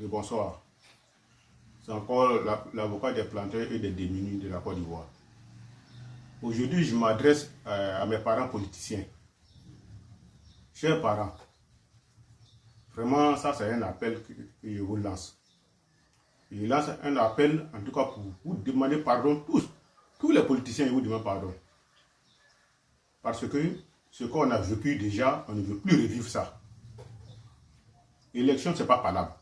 Et bonsoir. C'est encore l'avocat des planteurs et des démunis de la Côte d'Ivoire. Aujourd'hui, je m'adresse à mes parents politiciens. Chers parents, vraiment, ça c'est un appel que je vous lance. Je lance un appel, en tout cas, pour vous demander pardon tous les politiciens, ils vous demandent pardon. Parce que ce qu'on a vécu déjà, on ne veut plus revivre ça. L'élection, ce n'est pas palable.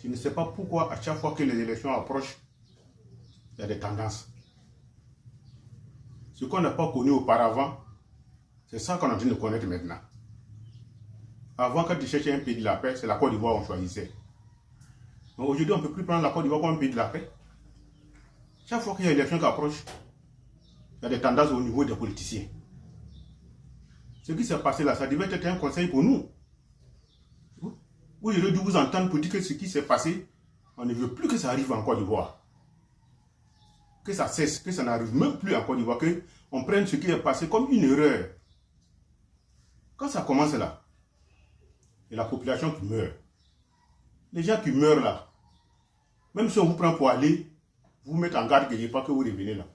Je ne sais pas pourquoi, à chaque fois que les élections approchent, il y a des tendances. Ce qu'on n'a pas connu auparavant, c'est ça qu'on est en train de connaître maintenant. Avant, quand tu cherchais un pays de la paix, c'est la Côte d'Ivoire qu'on choisissait. Mais aujourd'hui, on ne peut plus prendre la Côte d'Ivoire comme un pays de la paix. Chaque fois qu'il y a une élection qui approche, il y a des tendances au niveau des politiciens. Ce qui s'est passé là, ça devait être un conseil pour nous. Vous aurez dû vous entendre pour dire que ce qui s'est passé, on ne veut plus que ça arrive en Côte d'Ivoire. Que ça cesse, que ça n'arrive même plus en Côte d'Ivoire, qu'on prenne ce qui est passé comme une erreur. Quand ça commence là, et la population qui meurt, les gens qui meurent là, même si on vous prend pour aller, vous mettre en garde qu'il n'y ait pas que vous revenez là.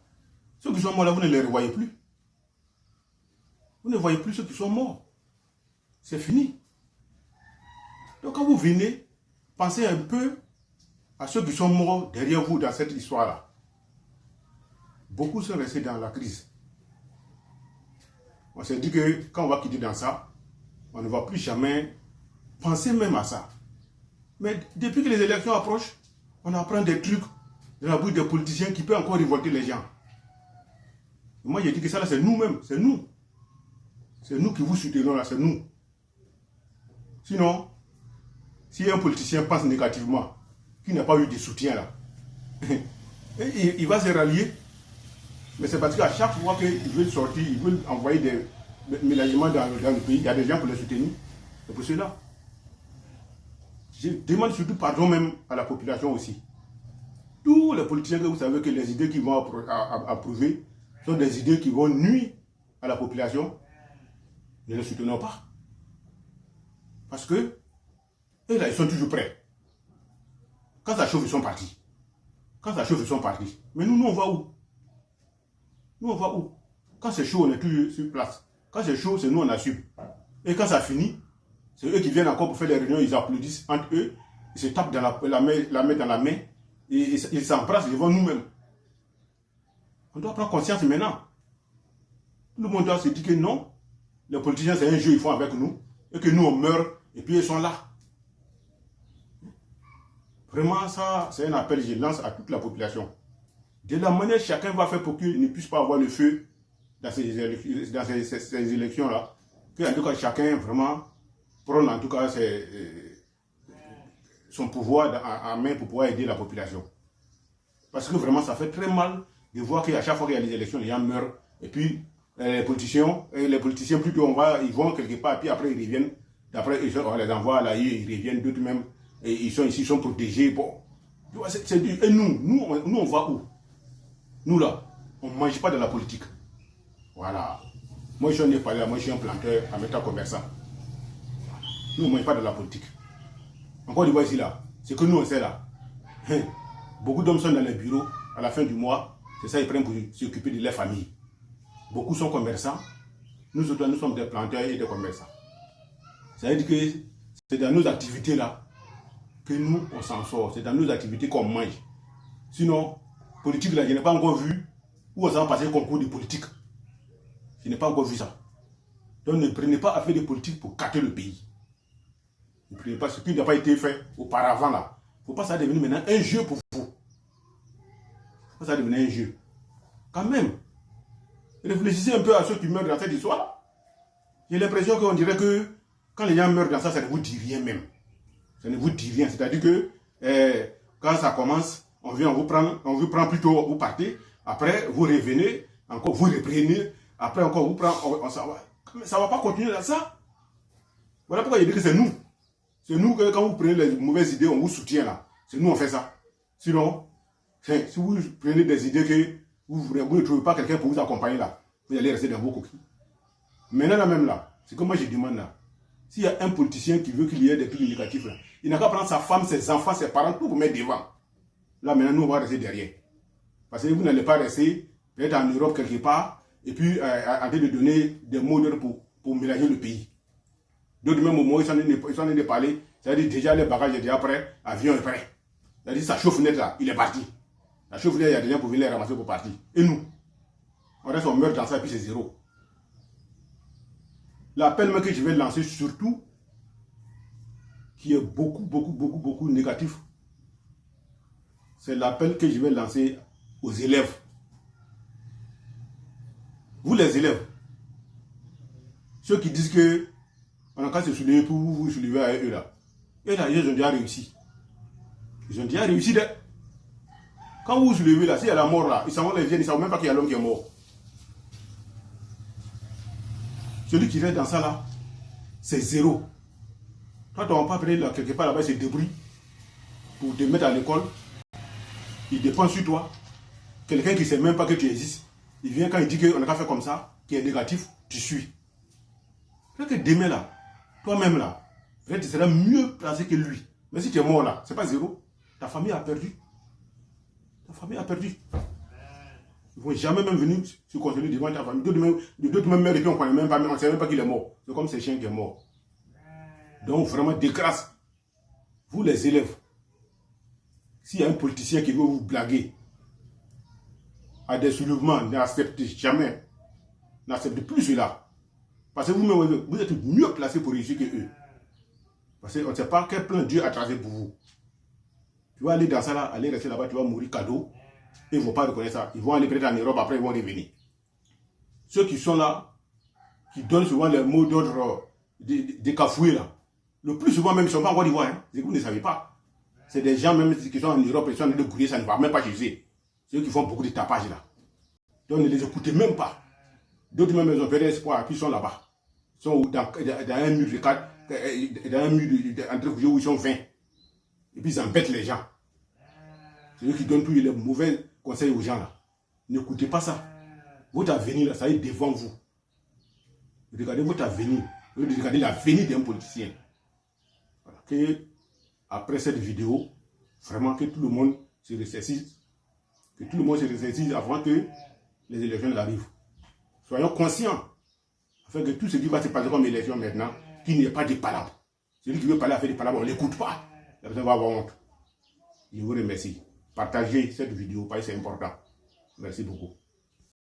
Ceux qui sont morts là, vous ne les revoyez plus. Vous ne voyez plus ceux qui sont morts. C'est fini. Donc quand vous venez, pensez un peu à ceux qui sont morts derrière vous dans cette histoire-là. Beaucoup sont restés dans la crise. On s'est dit que quand on va quitter dans ça, on ne va plus jamais penser même à ça. Mais depuis que les élections approchent, on apprend des trucs de la bouche des politiciens qui peuvent encore révolter les gens. Et moi, j'ai dit que ça, c'est nous-mêmes, c'est nous. C'est nous qui vous soutenons là, c'est nous. Sinon, si un politicien pense négativement, qui n'a pas eu de soutien là, il va se rallier. Mais c'est parce qu'à chaque fois qu'il veut sortir, il veut envoyer des ménagements dans le pays, il y a des gens pour les soutenir. C'est pour cela. Je demande surtout pardon même à la population aussi. Tous les politiciens que vous savez que les idées qu'ils vont approuver sont des idées qui vont nuire à la population, ne les soutenons pas. Parce que, eux là, ils sont toujours prêts. Quand ça chauffe, ils sont partis. Quand ça chauffe, ils sont partis. Mais nous on va où? Nous, on va où? Quand c'est chaud, on est toujours sur place. Quand c'est chaud, c'est nous, on assume. Et quand ça finit, c'est eux qui viennent encore pour faire les réunions, ils applaudissent entre eux, ils se tapent dans la main dans la main, et ils s'embrassent devant nous-mêmes. On doit prendre conscience maintenant. Tout le monde doit se dire que non, les politiciens, c'est un jeu, ils font avec nous, et que nous, on meurt, et puis ils sont là. Vraiment, ça, c'est un appel que je lance à toute la population. De la manière chacun va faire pour qu'il ne puisse pas avoir le feu dans ces élections-là, que en tout cas chacun vraiment prenne en tout cas son pouvoir en main pour pouvoir aider la population. Parce que vraiment ça fait très mal de voir qu'à chaque fois qu'il y a les élections, les gens meurent, et puis les politiciens plutôt ils vont quelque part, et puis après ils reviennent, après on les envoie là, ils reviennent d'autres même, et ils sont ici, ils sont protégés. Bon, et nous on va où? Nous là, on ne mange pas de la politique. Voilà. Moi je suis pas là, moi je suis un planteur, un métal commerçant. Nous on ne mange pas de la politique. Encore une fois ici là, c'est que nous on sait là. Beaucoup d'hommes sont dans les bureaux, à la fin du mois, c'est ça ils prennent pour s'occuper de leur famille. Beaucoup sont commerçants, nous autres nous sommes des planteurs et des commerçants. Ça veut dire que c'est dans nos activités là que nous on s'en sort, c'est dans nos activités qu'on mange. Sinon, politique là, je n'ai pas encore vu où on va passer le concours de politique. Je n'ai pas encore vu ça. Donc ne prenez pas à faire des politiques pour casser le pays. Ne prenez pas ce qui n'a pas été fait auparavant là. Il ne faut pas ça devenir maintenant un jeu pour vous. Il ne faut pas ça devenir un jeu. Quand même, réfléchissez un peu à ceux qui meurent dans cette histoire là. J'ai l'impression qu'on dirait que quand les gens meurent dans ça, ça ne vous dit rien même. Ça ne vous dit rien. C'est-à-dire que quand ça commence, on vous prend plutôt, vous partez, après vous revenez, encore vous reprenez, après encore vous prend, on s'en va. Mais ça ne va pas continuer dans ça. Voilà pourquoi je dis que c'est nous. C'est nous que quand vous prenez les mauvaises idées, on vous soutient là. C'est nous on fait ça. Sinon, si vous prenez des idées que vous ne trouvez pas quelqu'un pour vous accompagner là, vous allez rester dans vos coquilles. Maintenant là même là, c'est que moi je demande là, s'il y a un politicien qui veut qu'il y ait des trucs négatifs là, Il n'a qu'à prendre sa femme, ses enfants, ses parents, tout pour mettre devant. Là, maintenant, nous, on va rester derrière. Parce que vous n'allez pas rester, peut-être en Europe quelque part, et puis en train de donner des mots d'ordre pour mélanger le pays. D'autres même au moment où ils sont en train de parler, c'est-à-dire déjà les bagages sont déjà prêts, l'avion est prêt. C'est-à-dire sa chauffe-fenêtre là, il est parti. La chauffe-fenêtre, il y a des gens pour venir les ramasser pour partir. Et nous, on reste, on meurt dans ça et puis c'est zéro. L'appel que je vais lancer surtout, qui est beaucoup négatif, c'est l'appel que je vais lancer aux élèves. Vous les élèves, ceux qui disent que on n'a qu'à se soulever pour vous soulever à eux là. Et là, ils ont déjà réussi. Ils ont déjà réussi. Quand vous vous soulevez là, s'il y a la mort là, ils savent les viennent, ils ne savent même pas qu'il y a l'homme qui est mort. Celui qui reste dans ça là, c'est zéro. Toi, tu n'as pas pris là, quelque part là-bas, c'est débris pour te mettre à l'école. Il dépend sur toi. Quelqu'un qui ne sait même pas que tu existes, il vient quand il dit qu'on n'a qu'à faire comme ça, qui est négatif, tu suis. C'est que demain là, toi-même là, tu seras mieux placé que lui. Mais si tu es mort là, c'est pas zéro. Ta famille a perdu. Ta famille a perdu. Ils ne vont jamais même venir se consoler devant ta famille. D'autres même meurent et puis on ne sait même pas qu'il est mort. C'est comme ces chiens qui est mort. Donc vraiment de grâce, vous les élèves, s'il y a un politicien qui veut vous blaguer à des soulèvements, n'acceptez jamais. N'acceptez plus cela. Parce que vous êtes mieux placé pour réussir que eux. Parce qu'on ne sait pas quel plan Dieu a tracé pour vous. Tu vas aller dans ça là, aller rester là-bas, tu vas mourir cadeau. Ils ne vont pas reconnaître ça. Ils vont aller peut-être en Europe, après ils vont revenir. Ceux qui sont là, qui donnent souvent les mots d'ordre des cafoués là, le plus souvent même, ils ne sont pas en Côte d'Ivoire. Hein. Vous ne savez pas. C'est des gens même qui sont en Europe, ils sont en train de gouiller, ça ne va même pas chez eux. C'est eux qui font beaucoup de tapage là. Donc ne les écoutez même pas. D'autres même, ils ont perdu espoir, et puis ils sont là-bas. Ils sont dans un mur de 4, dans un mur entre où ils sont 20. Et puis ils embêtent les gens. C'est eux qui donnent tous les mauvais conseils aux gens là. N'écoutez pas ça. Votre avenir, là, ça est devant vous. Regardez votre avenir. Regardez l'avenir d'un politicien. Voilà. Que, après cette vidéo, vraiment que tout le monde se ressaisisse. Que tout le monde se ressaisisse avant que les élections arrivent. Soyons conscients. Afin que tout ce qui va se passer comme élection maintenant, qu'il n'y ait pas de palabres. Celui qui veut parler à faire des palabres, on ne l'écoute pas. La personne va avoir honte. Je vous remercie. Partagez cette vidéo, parce que c'est important. Merci beaucoup.